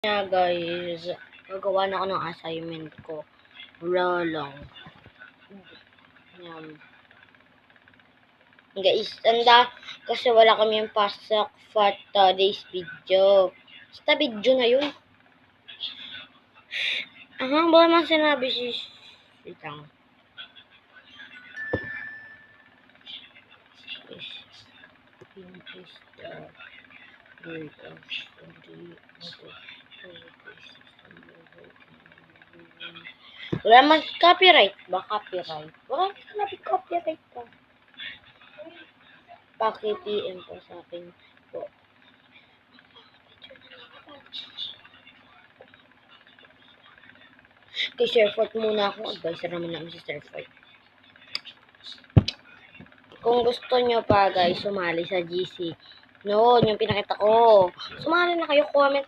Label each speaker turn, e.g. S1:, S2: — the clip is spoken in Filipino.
S1: Yeah, guys, gagawa na ako ng assignment ko. Wala lang. Yan. Guys, tanda, kasi wala kami yung pasok for today's video. Basta video na yun. Ba naman sinabi si... Wait lang. Wala naman copyright ba? Copyright. Wala naman copyright ka. Paki-PM po sa akin po. Kay Sir Fort muna ako. Advisor naman namin si Sir Fort. Kung gusto nyo pa guys, sumali sa GC. Noon, yung pinakita ko. Sumali na kayo. Comment.